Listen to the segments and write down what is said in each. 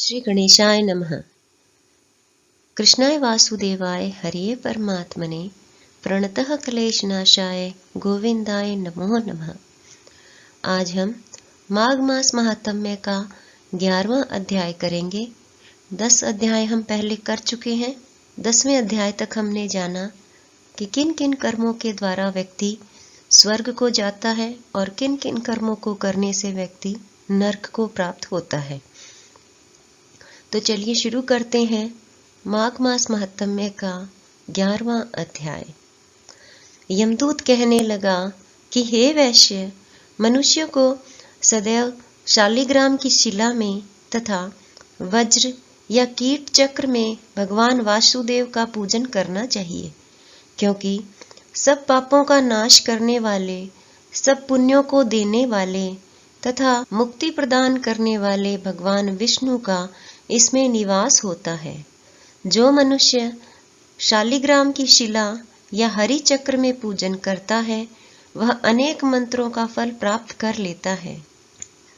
श्री गणेशाय नमः। कृष्णाय वासुदेवाय हरिये परमात्मने प्रणतः क्लेशनाशाय गोविंदाय नमो नमः। आज हम माघ मास महात्म्य का 11वां अध्याय करेंगे। 10 अध्याय हम पहले कर चुके हैं। 10वें अध्याय तक हमने जाना कि किन किन कर्मों के द्वारा व्यक्ति स्वर्ग को जाता है और किन किन कर्मों को करने से व्यक्ति नरक को प्राप्त होता है। तो चलिए शुरू करते हैं माघ मास महात्म्य का 11वां अध्याय। यमदूत कहने लगा कि हे वैश्य, मनुष्य को सदैव शालिग्राम की शिला में तथा वज्र या कीट चक्र में भगवान वासुदेव का पूजन करना चाहिए, क्योंकि सब पापों का नाश करने वाले, सब पुण्यों को देने वाले तथा मुक्ति प्रदान करने वाले भगवान विष्णु का इसमें निवास होता है। जो मनुष्य शालिग्राम की शिला या हरि चक्र में पूजन करता है, वह अनेक मंत्रों का फल प्राप्त कर लेता है।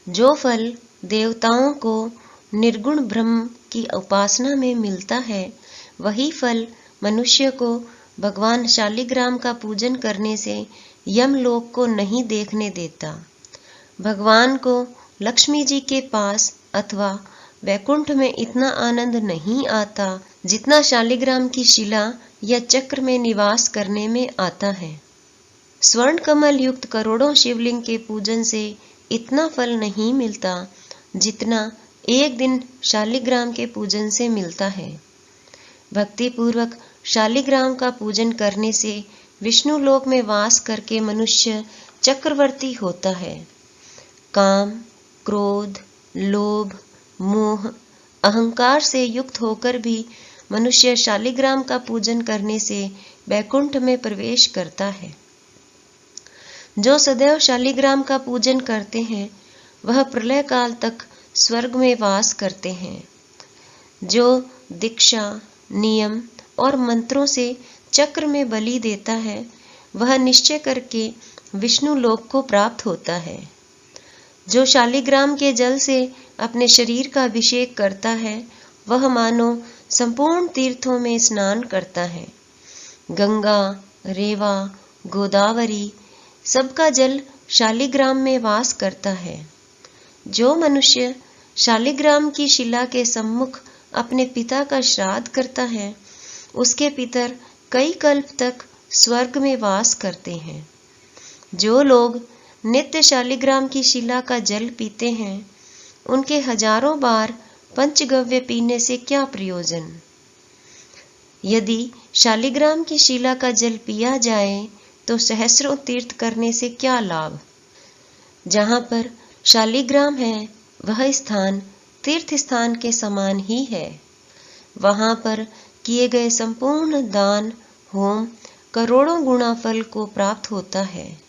जो फल देवताओं को निर्गुण ब्रह्म की उपासना में मिलता है, वही फल मनुष्य को भगवान शालिग्राम का पूजन करने से यमलोक को नहीं देखने देता। भगवान को लक्ष्मी जी के पास अथवा वैकुंठ में इतना आनंद नहीं आता जितना शालिग्राम की शिला या चक्र में निवास करने में आता है। स्वर्ण कमल युक्त करोड़ों शिवलिंग के पूजन से इतना फल नहीं मिलता जितना एक दिन शालिग्राम के पूजन से मिलता है। भक्ति पूर्वक शालिग्राम का पूजन करने से विष्णु लोक में वास करके मनुष्य चक्रवर्ती होता है। काम, क्रोध, लोभ, मोह, अहंकार से युक्त होकर भी मनुष्य शालिग्राम का पूजन करने से वैकुंठ में प्रवेश करता है। जो सदैव शालिग्राम का पूजन करते हैं, वह प्रलय काल तक स्वर्ग में वास करते हैं। जो दीक्षा, नियम और मंत्रों से चक्र में बलि देता है, वह निश्चय करके विष्णु लोक को प्राप्त होता है। जो शालिग्राम के जल से अपने शरीर का अभिषेक करता है, वह मानो संपूर्ण तीर्थों में स्नान करता है। गंगा, रेवा, गोदावरी सबका जल शालिग्राम में वास करता है। जो मनुष्य शालिग्राम की शिला के सम्मुख अपने पिता का श्राद्ध करता है, उसके पितर कई कल्प तक स्वर्ग में वास करते हैं। जो लोग नित्य शालिग्राम की शिला का जल पीते हैं, उनके हजारों बार पंचगव्य पीने से क्या प्रयोजन। यदि शालिग्राम की शिला का जल पिया जाए तो सहस्रों तीर्थ करने से क्या लाभ। जहाँ पर शालिग्राम है, वह स्थान तीर्थ स्थान के समान ही है। वहाँ पर किए गए संपूर्ण दान, होम करोड़ों गुना फल को प्राप्त होता है।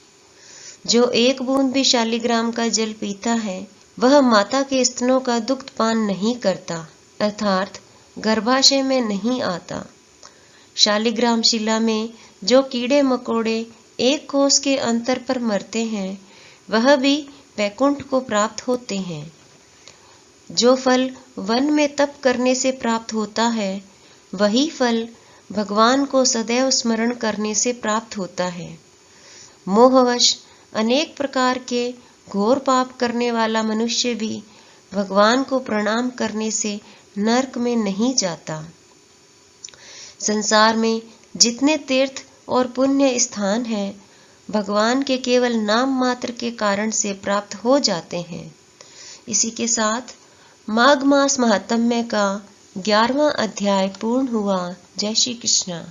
जो एक बूंद भी शालिग्राम का जल पीता है, वह माता के स्तनों का दुग्ध पान नहीं करता, अर्थात गर्भाशय में नहीं आता। शालिग्राम शिला में जो कीड़े मकोड़े एक कोस के अंतर पर मरते हैं, वह भी वैकुंठ को प्राप्त होते हैं। जो फल वन में तप करने से प्राप्त होता है, वही फल भगवान को सदैव स्मरण करने से प्राप्त होता है। मोहवश अनेक प्रकार के घोर पाप करने वाला मनुष्य भी भगवान को प्रणाम करने से नरक में नहीं जाता। संसार में जितने तीर्थ और पुण्य स्थान हैं, भगवान के केवल नाम मात्र के कारण से प्राप्त हो जाते हैं। इसी के साथ माघ मास महात्म्य का 11वां अध्याय पूर्ण हुआ। जय श्री कृष्ण।